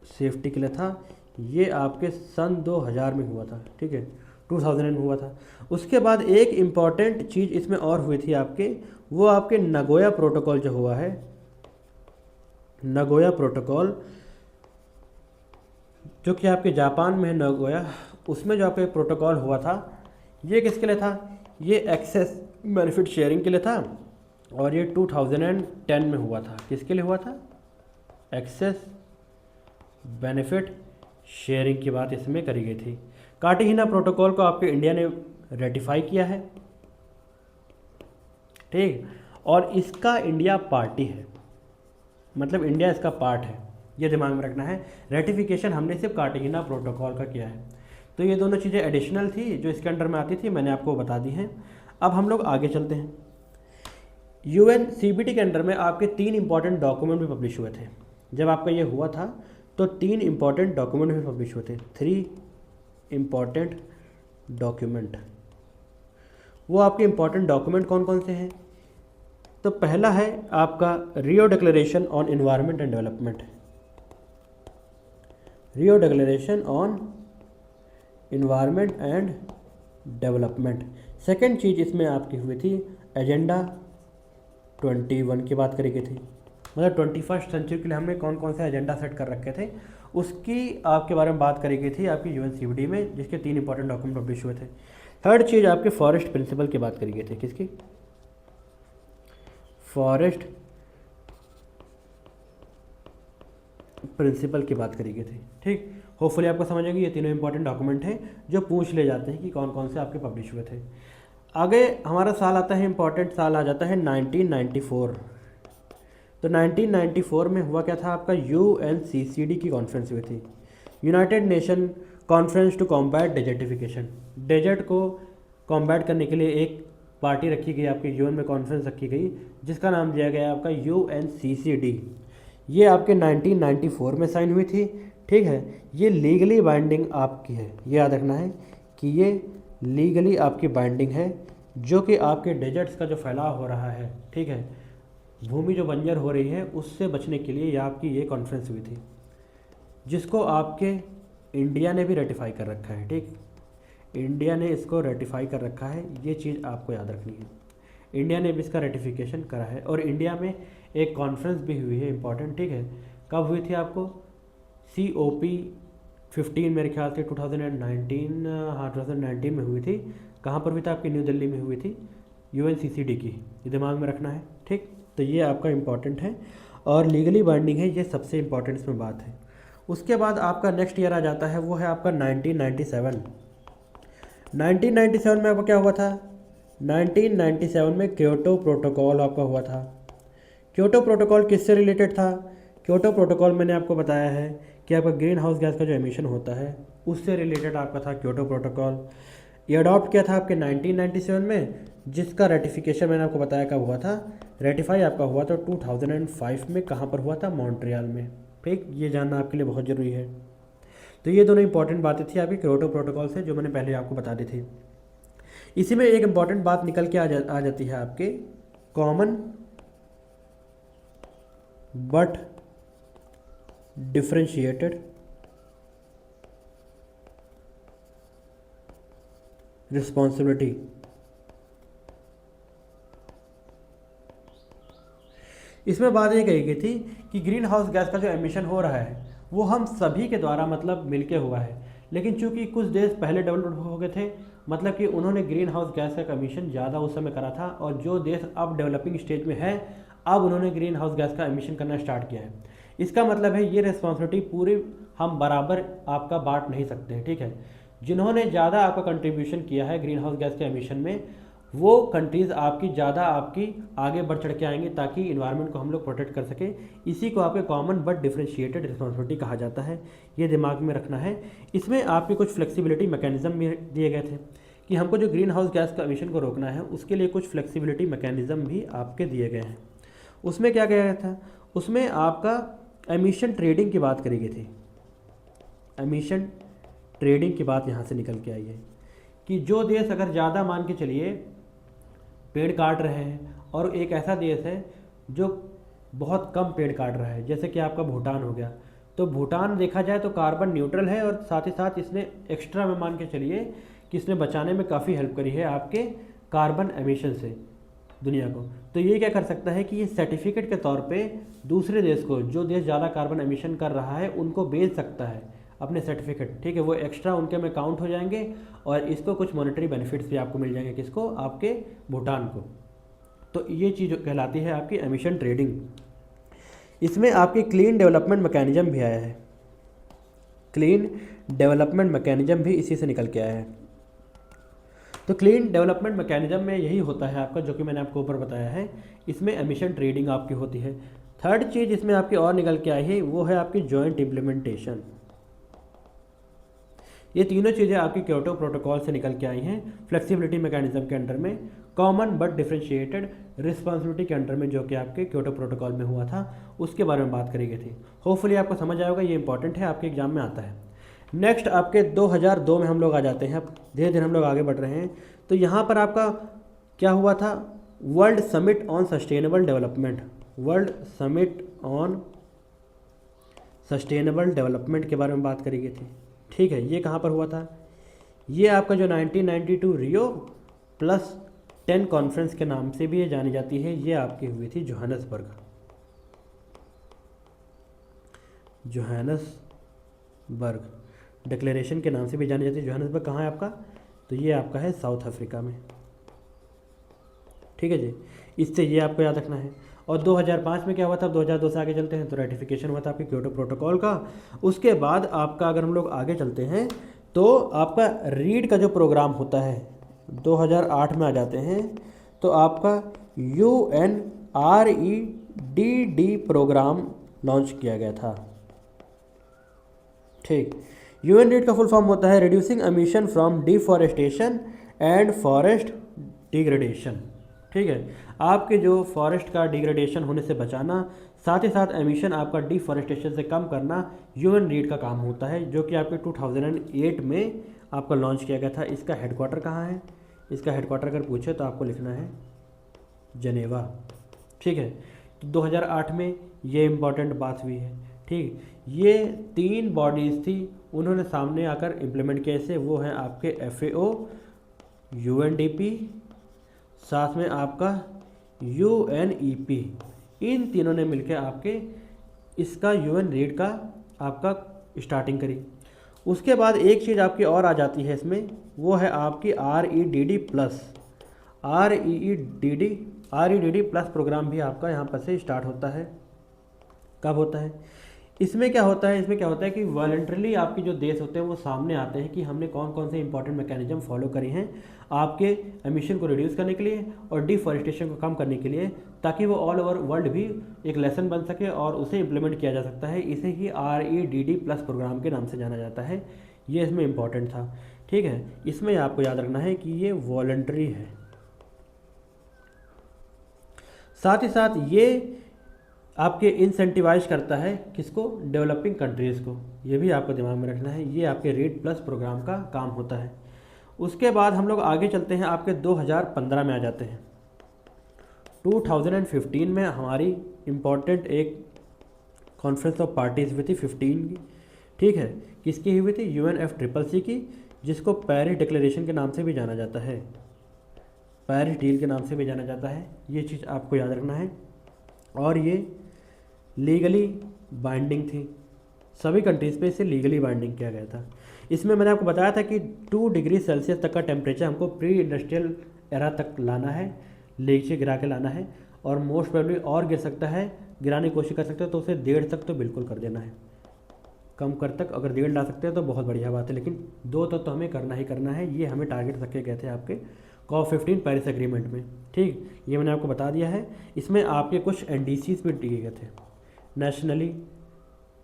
सेफ्टी के लिए था। ये आपके सन 2000 में हुआ था, ठीक है, 2000 में हुआ था। उसके बाद एक इम्पॉर्टेंट चीज़ इसमें और हुई थी आपके, वो आपके नगोया प्रोटोकॉल जो हुआ है, नगोया प्रोटोकॉल जो कि आपके जापान में है नगोया, उसमें जो आपके प्रोटोकॉल हुआ था ये किसके लिए था, ये एक्सेस बेनिफिट शेयरिंग के लिए था। और ये 2010 में हुआ था, किसके लिए हुआ था, एक्सेस बेनिफिट शेयरिंग की बात इसमें करी गई थी। कार्टेगिना प्रोटोकॉल को आपके इंडिया ने रेटिफाई किया है, ठीक, और इसका इंडिया पार्टी है, मतलब इंडिया इसका पार्ट है, ये दिमाग में रखना है। रेटिफिकेशन हमने सिर्फ कार्टेगिना प्रोटोकॉल का किया है। तो ये दोनों चीज़ें एडिशनल थी जो इसके अंडर में आती थी, मैंने आपको बता दी हैं। अब हम लोग आगे चलते हैं। यूएनसीबीडी के अंडर में आपके 3 इंपॉर्टेंट डॉक्यूमेंट भी पब्लिश हुए थे। जब आपका ये हुआ था तो 3 इंपॉर्टेंट डॉक्यूमेंट भी पब्लिश हुए थे, 3 इंपॉर्टेंट डॉक्यूमेंट। वो आपके इंपॉर्टेंट डॉक्यूमेंट कौन कौन से हैं, तो पहला है आपका Rio declaration on environment and development, Rio declaration on environment and development. Second चीज़ इसमें आपकी हुई थी एजेंडा 21 की बात करी गई थी, मतलब 21st सेंचुरी के लिए हमने कौन कौन से एजेंडा सेट कर रखे थे उसकी आपके बारे में बात करी गई थी आपकी यूएनसीबीडी में, जिसके 3 इंपॉर्टेंट डॉक्यूमेंट पब्लिश हुए थे। थर्ड चीज़ आपके फॉरेस्ट प्रिंसिपल की बात करी गई थी, किसकी, फॉरेस्ट प्रिंसिपल की बात करी गई थी, ठीक। होपफुली आपको समझ आएगी। ये तीनों इंपॉर्टेंट डॉक्यूमेंट हैं जो पूछ ले जाते हैं कि कौन कौन से आपके पब्लिश हुए थे। आगे हमारा साल आता है, इंपॉर्टेंट साल आ जाता है 1994। तो 1994 में हुआ क्या था, आपका यूएनसीसीडी की कॉन्फ्रेंस हुई थी, United Nation conference to combat desertification. Desert को कॉम्बैट करने के लिए एक पार्टी रखी गई, आपके यूएन में कॉन्फ्रेंस रखी गई जिसका नाम दिया गया आपका यूएनसीसीडी। ये आपके 1994 में साइन हुई थी, ठीक है। ये लीगली बाइंडिंग आपकी है, ये याद रखना है कि ये लीगली आपकी बाइंडिंग है, जो कि आपके डेजर्ट्स का जो फैलाव हो रहा है, ठीक है, भूमि जो बंजर हो रही है उससे बचने के लिए आपकी ये कॉन्फ्रेंस हुई थी, जिसको आपके इंडिया ने भी रेटिफाई कर रखा है, ठीक। इंडिया ने इसको रेटिफाई कर रखा है, ये चीज़ आपको याद रखनी है। इंडिया ने भी इसका रेटिफिकेशन करा है और इंडिया में एक कॉन्फ्रेंस भी हुई है इंपॉर्टेंट, ठीक है। कब हुई थी आपको, COP 15 मेरे ख्याल से 2019, हाँ 2019 में हुई थी। कहाँ पर हुई थी? आपकी न्यू दिल्ली में हुई थी, UNCCD की, ये दिमाग में रखना है। ठीक, तो ये आपका इम्पॉर्टेंट है और लीगली बाइंडिंग है, ये सबसे इम्पॉर्टेंट इसमें बात है। उसके बाद आपका नेक्स्ट ईयर आ जाता है, वो है आपका 1997। 1997 में आपका क्या हुआ था? 1997 में क्योटो प्रोटोकॉल आपका हुआ था। क्योटो प्रोटोकॉल किससे रिलेटेड था? क्योटो प्रोटोकॉल मैंने आपको बताया है कि आपका ग्रीन हाउस गैस का जो एमिशन होता है उससे रिलेटेड आपका था क्योटो प्रोटोकॉल। ये अडॉप्ट किया था आपके 1997 में, जिसका रेटिफिकेशन मैंने आपको बताया कब हुआ था? रेटिफाई आपका हुआ था 2005 में। कहाँ पर हुआ था? मॉन्ट्रियल में। ठीक, ये जानना आपके लिए बहुत ज़रूरी है। तो ये दोनों इंपॉर्टेंट बातें थी आपकी क्योटो प्रोटोकॉल से, जो मैंने पहले आपको बता दी थी। इसी में एक इम्पॉर्टेंट बात निकल के आ जाती है आपके, कॉमन बट डिफरेंशिएटेड रिस्पॉन्सिबिलिटी। इसमें बात ये कही गई थी कि ग्रीन हाउस गैस का जो एमिशन हो रहा है वो हम सभी के द्वारा मतलब मिलके हुआ है, लेकिन चूंकि कुछ देश पहले डेवलप हो गए थे, मतलब कि उन्होंने ग्रीन हाउस गैस का एमिशन ज़्यादा उस समय करा था, और जो देश अब डेवलपिंग स्टेज में है अब उन्होंने ग्रीन हाउस गैस का एमिशन करना स्टार्ट किया है। इसका मतलब है ये रिस्पॉन्सिबिलिटी पूरी हम बराबर आपका बांट नहीं सकते हैं। ठीक है, जिन्होंने ज़्यादा आपका कंट्रीब्यूशन किया है ग्रीन हाउस गैस के एमिशन में, वो कंट्रीज़ आपकी ज़्यादा आपकी आगे बढ़ चढ़ के आएंगे ताकि इन्वायरमेंट को हम लोग प्रोटेक्ट कर सकें। इसी को आपके कॉमन बट डिफरेंशिएटेड रिस्पॉन्सिबिलिटी कहा जाता है, ये दिमाग में रखना है। इसमें आपके कुछ फ्लेक्सिबिलिटी मैकेनिज्म भी दिए गए थे कि हमको जो ग्रीन हाउस गैस का एमिशन को रोकना है उसके लिए कुछ फ्लेक्सिबिलिटी मैकेनिज्म भी आपके दिए गए हैं। उसमें क्या गया था? उसमें आपका एमिशन ट्रेडिंग की बात करी गई थी। एमिशन ट्रेडिंग की बात यहाँ से निकल के आई है कि जो देश अगर ज़्यादा मान के चलिए पेड़ काट रहे हैं, और एक ऐसा देश है जो बहुत कम पेड़ काट रहा है, जैसे कि आपका भूटान हो गया, तो भूटान देखा जाए तो कार्बन न्यूट्रल है, और साथ ही साथ इसने एक्स्ट्रा में मान के चलिए कि इसने बचाने में काफ़ी हेल्प करी है आपके कार्बन एमिशन से दुनिया को। तो ये क्या कर सकता है कि ये सर्टिफिकेट के तौर पे दूसरे देश को, जो देश ज़्यादा कार्बन एमिशन कर रहा है, उनको बेच सकता है अपने सर्टिफिकेट। ठीक है, वो एक्स्ट्रा उनके में काउंट हो जाएंगे और इसको कुछ मॉनेटरी बेनिफिट्स भी आपको मिल जाएंगे। किसको? आपके भूटान को। तो ये चीज़ कहलाती है आपकी एमिशन ट्रेडिंग। इसमें आपकी क्लीन डेवलपमेंट मैकेनिज्म भी आया है। क्लीन डेवलपमेंट मैकेनिज्म भी इसी से निकल के आया है। तो क्लीन डेवलपमेंट मैकेनिज्म में यही होता है आपका, जो कि मैंने आपको ऊपर बताया है। इसमें एमिशन ट्रेडिंग आपकी होती है। थर्ड चीज़ इसमें आपकी और निकल के आई है, वो है आपकी जॉइंट इम्प्लीमेंटेशन। ये तीनों चीज़ें आपकी क्योटो प्रोटोकॉल से निकल के आई हैं, फ्लेक्सिबिलिटी मैकेनिज्म के अंडर में, कॉमन बट डिफरेंशिएटेड रिस्पॉन्सिबिलिटी के अंडर में, जो कि आपके क्योटो प्रोटोकॉल में हुआ था, उसके बारे में बात करी गई थी। होपफुली आपको समझ आएगा, ये इंपॉर्टेंट है, आपके एग्जाम में आता है। नेक्स्ट आपके 2002 में हम लोग आ जाते हैं। अब धीरे धीरे हम लोग आगे बढ़ रहे हैं। तो यहाँ पर आपका क्या हुआ था? World summit on sustainable development. World summit on sustainable development के बारे में बात करी गई थी। ठीक है, ये कहाँ पर हुआ था? ये आपका जो 1992 रियो प्लस 10 कॉन्फ्रेंस के नाम से भी ये जानी जाती है, ये आपकी हुई थी जोहानसबर्ग। जोहानसबर्ग डिक्लेरेशन के नाम से भी जानी जाती है। जोहानसबर्ग कहाँ है आपका? तो ये आपका है साउथ अफ्रीका में। ठीक है जी, इससे ये आपको याद रखना है। और 2005 में क्या हुआ था? 2002 से आगे चलते हैं तो रेटिफिकेशन हुआ था आपके क्योटो प्रोटोकॉल का। उसके बाद आपका अगर हम लोग आगे चलते हैं तो आपका रीड का जो प्रोग्राम होता है 2008 में आ जाते हैं, तो आपका UNREDD प्रोग्राम लॉन्च किया गया था। ठीक, UNRED का फुल फॉर्म होता है reducing emission from deforestation and forest degradation. ठीक है, आपके जो फॉरेस्ट का डिग्रेडेशन होने से बचाना, साथ ही साथ एमिशन आपका डिफॉरेस्टेशन से कम करना, UNRED का काम होता है, जो कि आपके 2008 में आपका लॉन्च किया गया था। इसका हेडक्वार्टर कहाँ है? इसका हेडक्वार्टर अगर पूछे तो आपको लिखना है जनेवा। ठीक है, तो 2008 में ये इम्पॉर्टेंट बात हुई है। ठीक, ये 3 बॉडीज़ थी, उन्होंने सामने आकर इम्प्लीमेंट किया इसे। वो हैं आपके FAO, UNDP, साथ में आपका UNEP। इन तीनों ने मिलकर आपके इसका UNRED का आपका स्टार्टिंग करी। उसके बाद एक चीज़ आपकी और आ जाती है इसमें, वो है आपकी REDD plus. REDD plus programme भी आपका यहाँ पर से स्टार्ट होता है। कब होता है? इसमें क्या होता है, इसमें क्या होता है कि वॉलंटरली आपके जो देश होते हैं वो सामने आते हैं कि हमने कौन कौन से इंपॉर्टेंट मैकेनिज्म फॉलो करे हैं आपके एमिशन को रिड्यूस करने के लिए और डिफॉरेस्टेशन को कम करने के लिए, ताकि वो ऑल ओवर वर्ल्ड भी एक लेसन बन सके और उसे इम्प्लीमेंट किया जा सकता है। इसे ही REDD प्लस प्रोग्राम के नाम से जाना जाता है। ये इसमें इम्पॉर्टेंट था, ठीक है। इसमें आपको याद रखना है कि ये वॉलंटरी है। साथ ही साथ ये आपके इंसेंटिवाइज करता है किसको? डेवलपिंग कंट्रीज़ को। ये भी आपको दिमाग में रखना है। ये आपके REDD प्लस प्रोग्राम का काम होता है। उसके बाद हम लोग आगे चलते हैं, आपके 2015 में आ जाते हैं। 2015 में हमारी इम्पॉर्टेंट एक कॉन्फ्रेंस ऑफ पार्टीज हुई थी 15 की, ठीक है। किसकी हुई थी? UNFCCC की, जिसको पेरिस डिक्लेरेशन के नाम से भी जाना जाता है, पेरिस डील के नाम से भी जाना जाता है। ये चीज़ आपको याद रखना है। और ये लीगली बाइंडिंग थी, सभी कंट्रीज़ पे इसे लीगली बाइंडिंग किया गया था। इसमें मैंने आपको बताया था कि 2 डिग्री सेल्सियस तक का टेम्परेचर हमको प्री इंडस्ट्रियल एरा तक लाना है, नीचे गिरा के लाना है, और मोस्ट प्रोबेबली और गिर सकता है, गिराने की कोशिश कर सकते हो तो उसे 1.5 तक तो बिल्कुल कर देना है। कम कर तक अगर 1.5 ला सकते हैं तो बहुत बढ़िया बात है, लेकिन 2 तो हमें करना ही करना है। ये हमें टारगेट रखे गए थे आपके COP15 पेरिस एग्रीमेंट में, ठीक। ये मैंने आपको बता दिया है। इसमें आपके कुछ NDCs भी दिए गए थे, नेशनली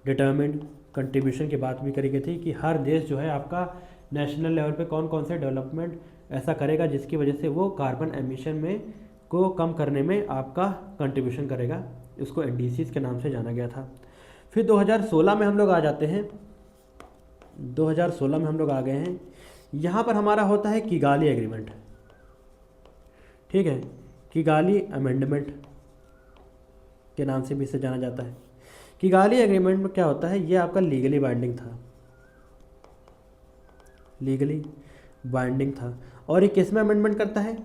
डिटर्मिन्ड कंट्रीब्यूशन की बात भी करी गई थी कि हर देश जो है आपका नेशनल लेवल पे कौन कौन से डेवलपमेंट ऐसा करेगा जिसकी वजह से वो कार्बन एमिशन में को कम करने में आपका कंट्रीब्यूशन करेगा। उसको NDCs के नाम से जाना गया था। फिर 2016 में हम लोग आ जाते हैं। 2016 में हम लोग आ गए हैं। यहाँ पर हमारा होता है किगाली एग्रीमेंट, ठीक है। किगाली अमेंडमेंट के नाम से भी इसे जाना जाता है। किगाली एग्रीमेंट में क्या होता है? ये आपका लीगली बाइंडिंग था, लीगली बाइंडिंग था। और ये किस में अमेंडमेंट करता है?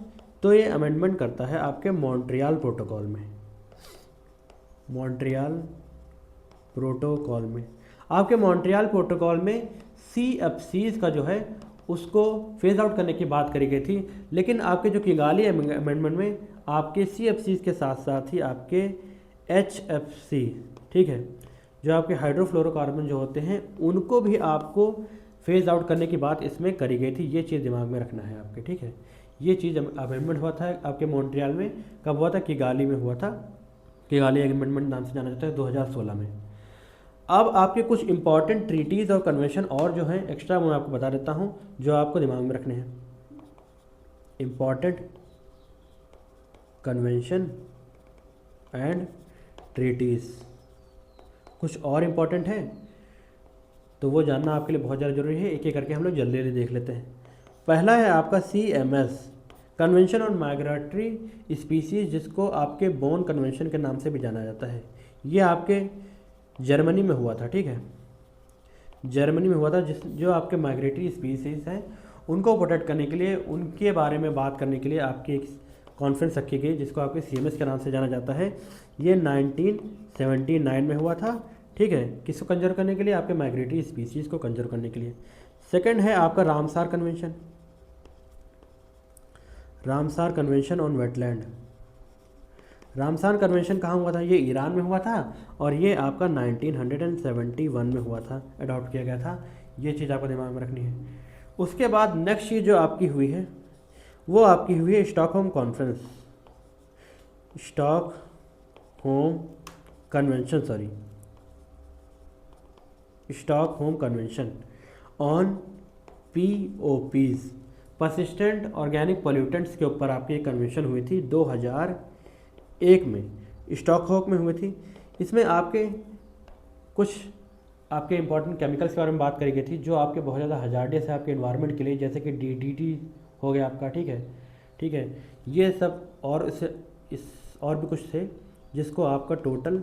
तो ये अमेंडमेंट करता है आपके मॉन्ट्रियल प्रोटोकॉल में, मॉन्ट्रियल प्रोटोकॉल में। आपके मॉन्ट्रियल प्रोटोकॉल में CFCs का जो है उसको फेज आउट करने की बात करी गई थी, लेकिन आपके जो किगाली अमेंडमेंट में आपके CFCs के साथ साथ ही आपके HFC, ठीक है, जो आपके हाइड्रोफ्लोरोकार्बन जो होते हैं उनको भी आपको फेज आउट करने की बात इसमें करी गई थी। ये चीज़ दिमाग में रखना है आपके, ठीक है। ये चीज़ अमेंडमेंट हुआ था आपके मॉन्ट्रियल में। कब हुआ था? किगाली में हुआ था। किगाली अमेंडमेंट नाम से जाना जाता है 2016 में। अब आपके कुछ इंपॉर्टेंट ट्रीटीज़ और कन्वेंशन और जो हैं एक्स्ट्रा मैं आपको बता देता हूँ, जो आपको दिमाग में रखने हैं। इंपॉर्टेंट कन्वेंशन एंड ट्रीटीज़ कुछ और इम्पॉर्टेंट है तो वो जानना आपके लिए बहुत ज़्यादा ज़रूरी है। एक एक करके हम लोग जल्दी जल्दी देख लेते हैं। पहला है आपका CMS, convention on migratory species, जिसको आपके बोन कन्वेंशन के नाम से भी जाना जाता है। ये आपके जर्मनी में हुआ था, ठीक है। जर्मनी में हुआ था, जो आपके माइग्रेटरी स्पीसीज हैं उनको प्रोटेक्ट करने के लिए, उनके बारे में बात करने के लिए आपकी एक कॉन्फ्रेंस रखी गई, जिसको आपके CMS के नाम से जाना जाता है। ये 1979 में हुआ था, ठीक है। किसको कंजर्व करने के लिए? आपके माइग्रेटरी स्पीसीज को कंजर्व करने के लिए। सेकंड है आपका Ramsar convention, Ramsar convention on wetland. Ramsar convention कहाँ हुआ था? ये ईरान में हुआ था और ये आपका 1971 में हुआ था, अडॉप्ट किया गया था। ये चीज़ आपको दिमाग में रखनी है। उसके बाद नेक्स्ट चीज़ जो आपकी हुई है वो आपकी हुई है Stockholm conference, Stockholm convention, sorry, Stockholm convention on POPs, persistent organic pollutants के ऊपर आपकी एक कन्वेंशन हुई थी 2001 में, स्टॉकहोम में हुई थी। इसमें आपके कुछ आपके इंपॉर्टेंट केमिकल्स के बारे में बात करी गई थी जो आपके बहुत ज़्यादा हजार्डियस है आपके एनवायरनमेंट के लिए, जैसे कि DDT हो गया आपका, ठीक है, ठीक है। ये सब और इस और भी कुछ थे जिसको आपका टोटल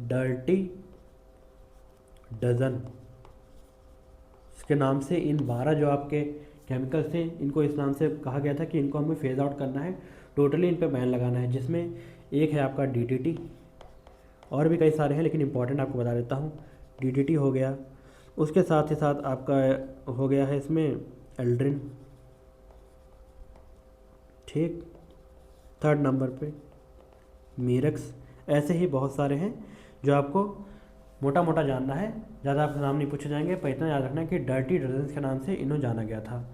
डर्टी डजन इसके नाम से, इन 12 जो आपके केमिकल्स थे इनको इस नाम से कहा गया था कि इनको हमें फेज आउट करना है, टोटली इन पे बैन लगाना है। जिसमें एक है आपका DDT, और भी कई सारे हैं लेकिन इंपॉर्टेंट आपको बता देता हूँ। DDT हो गया, उसके साथ ही साथ आपका हो गया है इसमें एल्ड्रिन, ठीक। थर्ड नंबर पे मीरक्स। ऐसे ही बहुत सारे हैं जो आपको मोटा मोटा जानना है, ज़्यादा आपके नाम नहीं पूछे जाएंगे, पर इतना याद रखना है कि डर्टी डजन्स के नाम से इन्हों जाना गया था।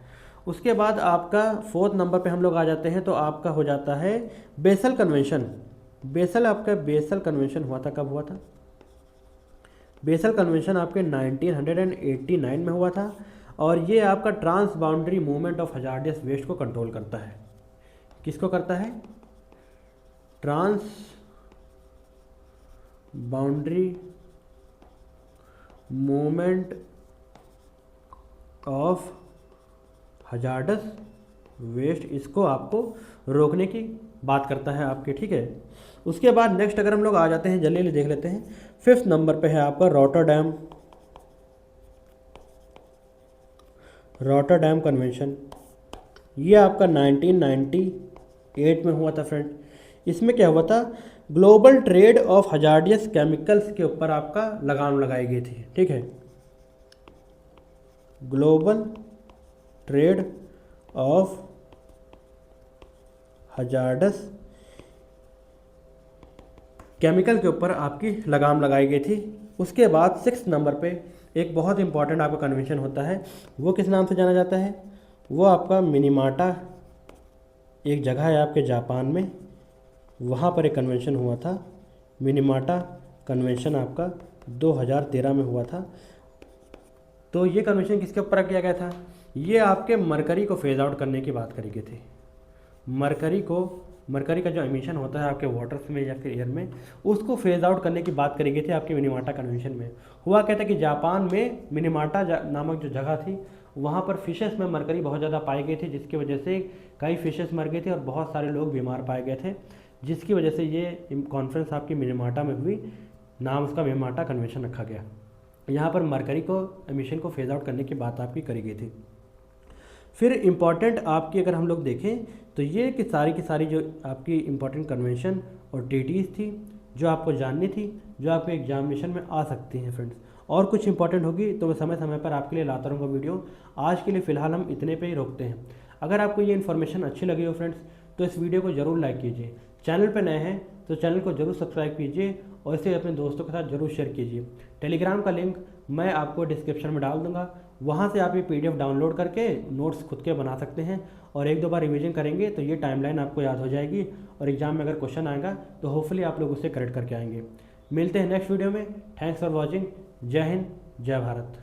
उसके बाद आपका फोर्थ नंबर पे हम लोग आ जाते हैं, तो आपका हो जाता है बेसल कन्वेंशन। बेसल कन्वेंशन हुआ था, कब हुआ था? बेसल कन्वेंशन आपके 1989 में हुआ था, और ये आपका trans boundary movement of hazardous waste को कंट्रोल करता है। किसको करता है? Trans boundary movement of hazardous waste, इसको आपको रोकने की बात करता है आपके, ठीक है। उसके बाद नेक्स्ट अगर हम लोग आ जाते हैं, जल्दी देख लेते हैं। फिफ्थ नंबर पे है आपका रॉटरडैम कन्वेंशन। ये आपका 1998 में हुआ था फ्रेंड। इसमें क्या हुआ था? Global trade off hazardous chemicals के ऊपर आपका लगाम लगाई गई थी, ठीक है। Global trade off hazardous chemical के ऊपर आपकी लगाम लगाई गई थी। उसके बाद सिक्स नंबर पे एक बहुत इंपॉर्टेंट आपका कन्वेंशन होता है, वो किस नाम से जाना जाता है? वो आपका मिनीमाटा, एक जगह है आपके जापान में, वहाँ पर एक कन्वेंशन हुआ था। मिनीमाटा कन्वेंशन आपका 2013 में हुआ था। तो ये कन्वेंशन किसके ऊपर किया गया था? ये आपके मरकरी को फेज आउट करने की बात करी गई थी। मरकरी का जो एमिशन होता है आपके वाटर्स में या फिर एयर में, उसको फेज आउट करने की बात करी गई थी आपके मिनीमाटा कन्वेंशन में। हुआ क्या था कि जापान में मिनीमाटा नामक जो जगह थी, वहाँ पर फिशेस में मरकरी बहुत ज़्यादा पाई गई थी, जिसकी वजह से कई फिशेस मर गए थे और बहुत सारे लोग बीमार पाए गए थे, जिसकी वजह से ये कॉन्फ्रेंस आपकी मिनीमाटा में हुई। नाम उसका मिनीमाटा कन्वेंशन रखा गया। यहाँ पर मरकरी को एमिशन को फेज आउट करने की बात आपकी करी गई थी। फिर इम्पॉर्टेंट आपकी अगर हम लोग देखें तो ये कि सारी जो आपकी इम्पॉर्टेंट कन्वेंशन और ट्रीटीज़ थी जो आपको जाननी थी, जो आपके एग्जामिनेशन में आ सकती हैं फ्रेंड्स। और कुछ इंपॉर्टेंट होगी तो मैं समय समय पर आपके लिए लाता रहूँगा वीडियो। आज के लिए फ़िलहाल हम इतने पे ही रोकते हैं। अगर आपको ये इन्फॉर्मेशन अच्छी लगी हो फ्रेंड्स, तो इस वीडियो को ज़रूर लाइक कीजिए। चैनल पर नए हैं तो चैनल को ज़रूर सब्सक्राइब कीजिए और इसे अपने दोस्तों के साथ ज़रूर शेयर कीजिए। टेलीग्राम का लिंक मैं आपको डिस्क्रिप्शन में डाल दूंगा, वहाँ से आप ये PDF डाउनलोड करके नोट्स खुद के बना सकते हैं और एक दो बार रिवीजन करेंगे तो ये टाइमलाइन आपको याद हो जाएगी और एग्जाम में अगर क्वेश्चन आएगा तो होपफुली आप लोग उससे करेक्ट करके आएंगे। मिलते हैं नेक्स्ट वीडियो में। Thanks for watching. जय हिंद, जय भारत।